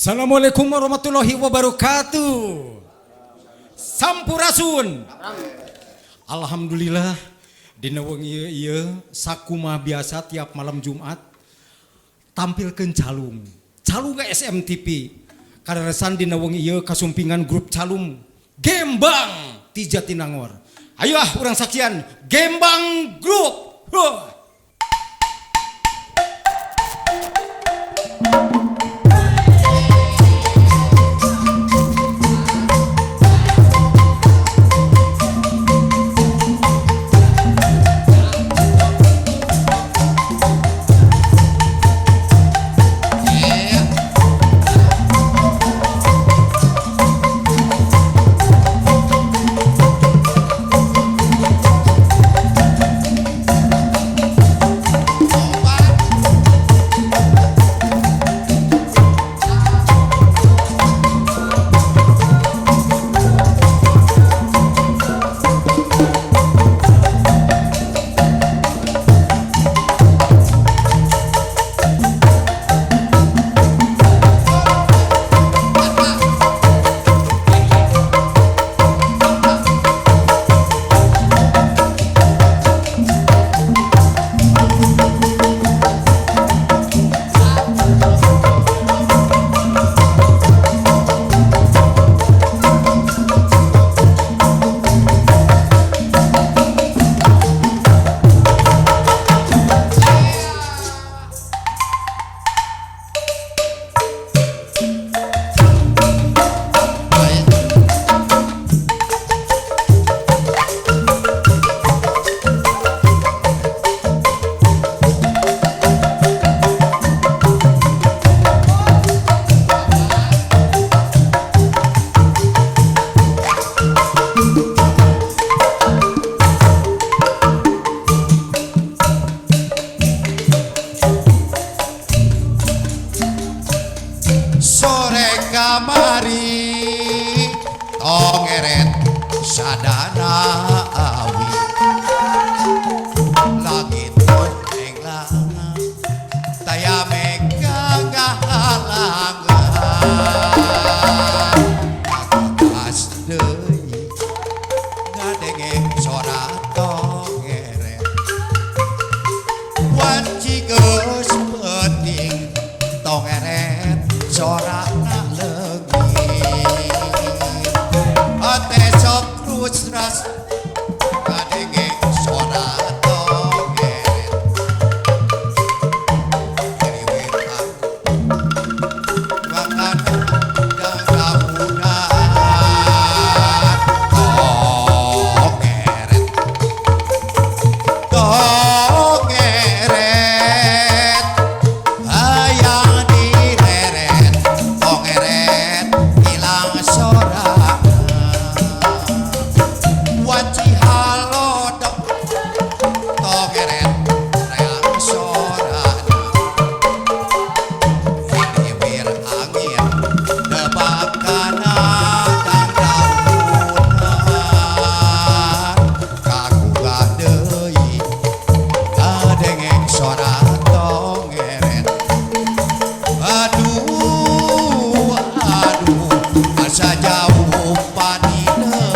Assalamualaikum warahmatullahi wabarakatuh. Sampurasun. Alhamdulillah dina wengi ieu sakumaha biasa tiap malam Jumat tampilkeun calung ke SMTV. Kadaresan dina wengi ieu kasumpingan grup calung Gembang ti Jatinangor. Ayo urang saksian Gembang Group. Sore kamari tongeret sadana awi lagi tondeng langa taya mega ngahalangan kakas deui ngadenge sora tongeret wanci geus penting tongeret sorana leungit ate sok rusras kadenge sora tongeret riwetan makan ganggamunan tongeret hayang dileret tongeret ilang sorangan wanci halodok tongeret reang sorangan hiwir angin debakana dangdaunan kagungan deui kadengeng sora tongeret. Aduh, asa jauh panidengan.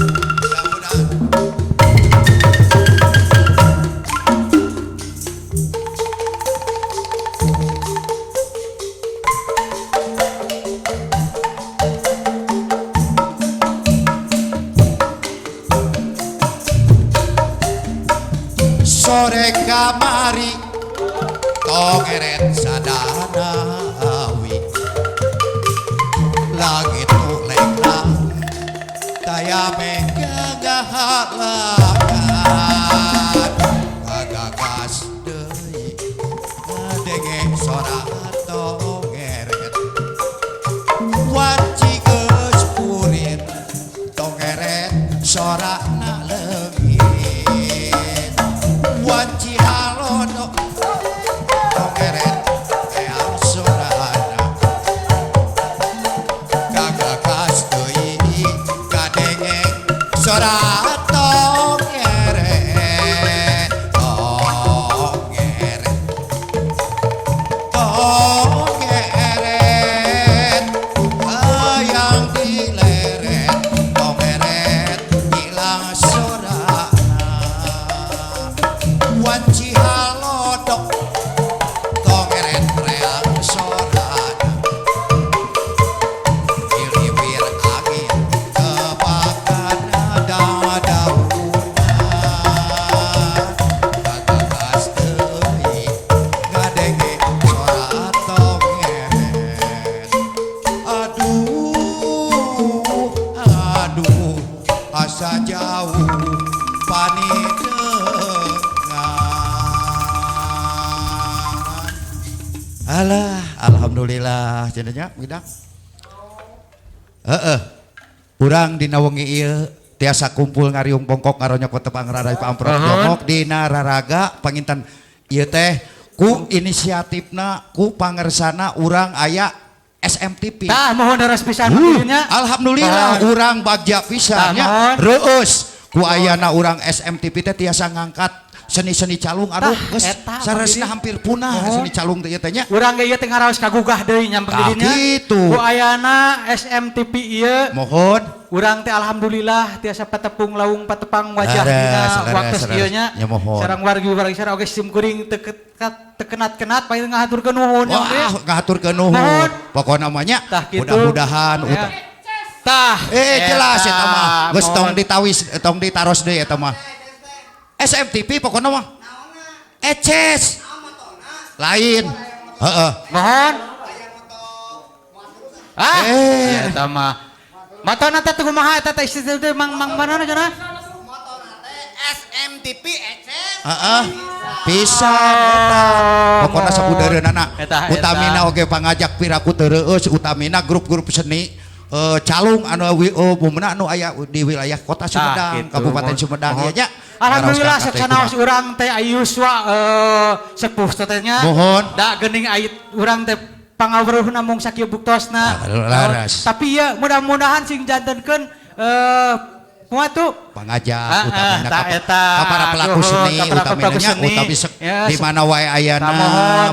Mudah-mudahan sore kamari tongeret sadana awi lagi tuleng lang taya mega ngahalangan kagagas deui ngadenge sora tongeret wanci geus purit tongeret sorana leungit wanci halodok tongeret eang sorana gagagas sora tongeret tongeret tongeret ayang dileret tongeret hilang sorana wanci halodok tongeret reang sorana iliwir angin kebakan dadaunan gagagas deui ngadenge sora tongeret aduh aduh asa jauh panidengan alah alhamdulillah cenanya midang urang dina wengi ieu tiasa kumpul ngariung bongkok ngaronyok tepang rarai pamprok jongok dina raraga panginten ieu teh ku inisiatifna ku pangersana urang aya SMTP. Tah mohon daras pisan kieunya. Alhamdulillah urang bagja pisan nya Mohon. reus ku ayana urang SMTP teh tiasa ngangkat seni-seni calung aduh geus eta saresna hampir punah Mohon. seni calung teh ieu teh nya. Urang ge ieu teh ngaraos kagugah deui nyampeng Tah dirinya. kitu. Ku ayana SMTP ieu Mohon urang teh alhamdulillah tiasa patepung laung patepang wajah Leres, dina leres, waktu leres. ieu nya. Ya, mohon. Sareng wargi-wargi sareng oge sim kuring teu tekenat-kenat paling ngahaturkeun nuhun nya oge. wah ngaturkeun nuhun Mohon. pokona mah nya Tah kitu. mudah-mudahan Ya. Tah jelas eta mah geus tong mohon. ditawis tong ditaros deui eta mah SMTP pokona mah eces lain heeh Mohon. Ah, Eh. eta mah. Matona teh kumaha eta teh istilah teh mang manana cenah? SMTP eces heeh pisan eta pokona sabudareunana Eta. utamina oge pangajak piraku teu reueus utamina grup-grup seni calung anu bumna anu aya di wilayah kota Sumedang gitu. Kabupaten Sumedang Mohon. ieu nya Alhamdulillah Ngaraos ka sakanaos teh urang teh Ayuswa sepuh teh nya. Mohon. Da geuning ait urang teh pangawruhna mung sakieu buktosna. Laras. Tapi ya mudah-mudahan sing jantenkeun kumaha tuh? pangajak utamina tah eta. ka para pelaku Nuhun, seni ka para pelaku utamina seni. utawi Ya, di mana wae ayana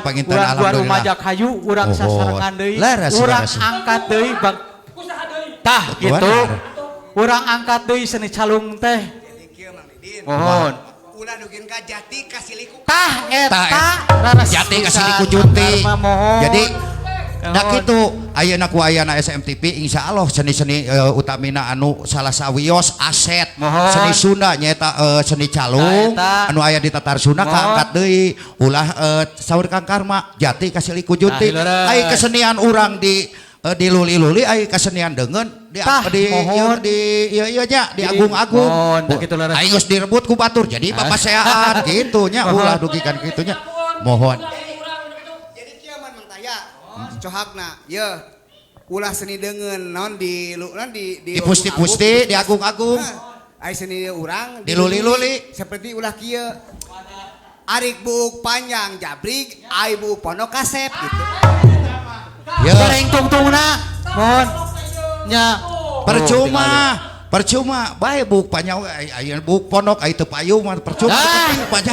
panginten Urang alhamdulillah umajak hayu urang Mohon. sasarengan deui. Laras, Urang laras. angkat deui bang. Tah gitu. Benar. Urang angkat deui seni calung teh. kieu Mang Didin Mohon. ulah dugin ka jati kasih liku Tah eta Tah, raras jati kasih pisan. liku junti Karma mohon. jadi Mohon. dak itu ayeuna ku ayana SMTP insyaallah seni-seni utamina anu salah sawios aset Mohon. seni Sunda nyaeta seni calung Tah, eta. anu aya di Tatar Sunda Mohon. kaangkat deui ulah saur Kang Karma jati kasih liku junti Tah, hileres. ai kesenian urang di luli-luli ai kesenian deungeun di Tah, mohon. ieu nya di Jadi, agung-agung mohon, dah kitu leres. ai geus direbut ku batur jadi papaseaan gitu nya Mohon. ulah dugikan kitu nya mohon jadi kieu man mentaya cohakna ye ulah seni deungeun naon di Di pusti-pusti, di agung-agung. ai seni urang Di luli-luli. seperti ulah kieu arik buuk panjang jabrig ai buuk pondok kasep gitu ya Goreng tungtungna. Mohon. Nya percuma bae buk panjang aya buk pondok ai teu payung mah percuma Ah. teu panjang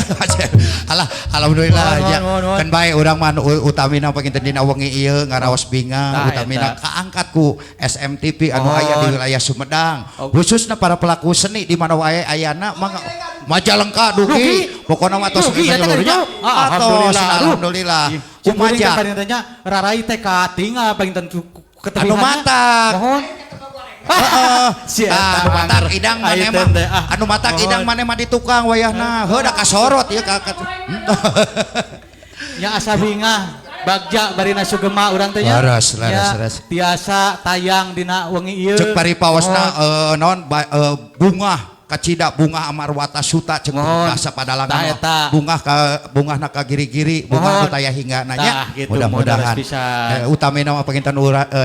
alhamdulillah Mohon, ya mohon, mohon. kan bae urang mah utamina panginten dina wengi ieu ngaraos binga Tah, utamina eta. kaangkat ku SMTP anu Mohon. aya di wilayah Sumedang Oh. khususna para pelaku seni di mana wae ayana mangga Majalengka Dugi. dugi pokona mah tos Dugi, eta seluruhnya kan, alhamdulillah. alhamdulillah Kumaja. kumaja Rarai teh kating panginten ketelingannya. anu matak Mohon. Heeh. Si eta Anu matak anger. idang Ai maneh teh mah. teh, ah. Anu matak Mohon. idang maneh mah di tukang wayahna. Heuh da kasorot ieu ka. Nya asa bingah bagja barina sugema urang teh nya. Laras, laras, Nya laras. tiasa tayang dina wengi ieu. Cek paripaosna Mohon. naon bunga kacida bunga amarwata suta cek Mohon. bahasa Padalang Tah, eta. bunga ka giri-giri bunga Mohon. nu taya hingga nanya Tah, gitu, mudah-mudahan mudah pisan. utamina mah panginten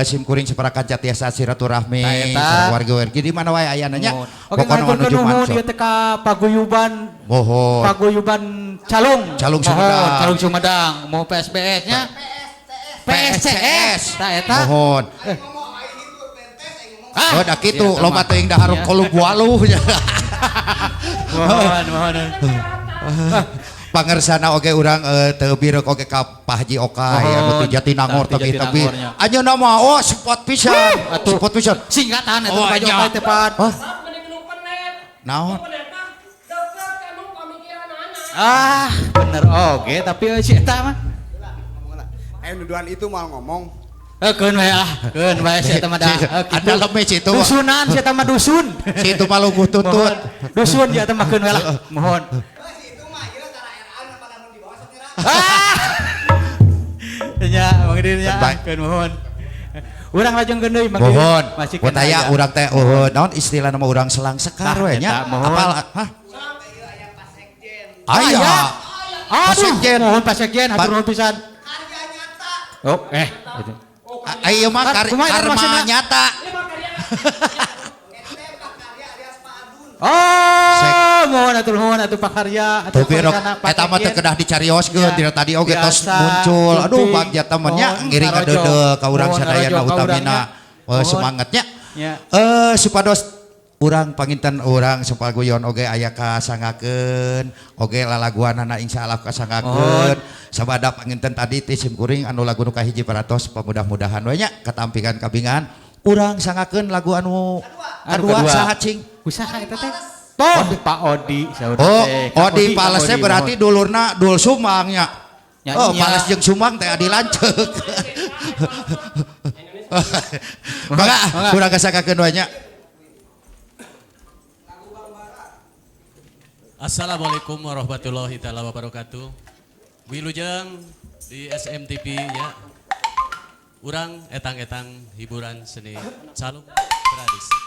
sim kuring separakan tiasa silaturahmi Tah, eta. sareng warga-wargi di mana wae aya nanya Mohon. Oke, pokona ngaturkeun menuju nuhun manso ieu teh ka paguyuban mohon paguyuban Calung. Calung Mohon, Sumedang. Calung Sumedang. Mau PSBS nya? PSCS. Tah eta. mohon Oh dah kitu Iya, loba sama. teuing dahar Iya. kolub waluh nya. Mohon. Pangersana oge urang teu birek oge ka Pak Haji Oka ya Mohon. nu teu Jatinangor Tah, tapi teu tapi Jatinangornya. ayeuna mah oh spot pisan. Atuh. Spot pisan. Singkatan eta Oh, baju nya. oka tepat. Hah? Naon? Ah, bener oge tapi si eta mah. Nuduhan itu mau ngomong. Keun wae lah, keun wae si eta mah da. Ada lemeh si itu. Dusunan si eta mah dusun. Si itu mah luguh tutut. Mohon. Dusun si eta mah keun wae lah. Mohon. Itu mah ieu tara RA na pada mun di bawah sok ngira. Ah. Nya, Mang Dir nya. Baik. Keun mohon. Urang lajengkeun deui Mang Dir. Mohon. Masih Buat kena aya aya. urang teh naon istilah nama urang selang sekar Tah, we eta, nya. mohon. Apal hah? Aya. Aya. Aduh, Sekjen. mohon Pak Sekjen, hatur nuhun pisan. Karya nyata. Oh, itu. Ayo mah Kumaha eta karma maksudna? nyata. Ente Pak Karya alias Pak Adun. Oh, mohon atuh Pak Karya, atuh Tapi rok Parsana, Pak eta mah teu Sekjen. kedah dicarioskeun Ya, dina tadi oge tos biasa, muncul. Aduh kumping. bagja temennya Mohon, ngiring ngarojo. kadeudeuk ka urang Mohon, sadayana ngarojo ka utamina urangnya. semangatnya. Ya. Supados urang panginten urang sepaguyon oge aya kasangakeun oge lalaguanana insyaallah kasangakeun sabada panginten tadi ti simkuring anu lagu nu kahiji paratos pamudah-mudahan we nya katampingan kabingan urang sangakeun lagu anu kadua saha cing Usaha eta teh. Toh Pak Odi saudara oh teh. Kak Odi Kak palesnya Odi, berarti mohon. dulurna dul sumang nya Ya, oh iya. pales jeung sumang teh adi lanceuk maka urang kasangkakeun we nya. Assalamualaikum warahmatullahi taala wabarakatuh. Wilujeng di SMTV ya. Urang etang-etang hiburan seni calung tradisi.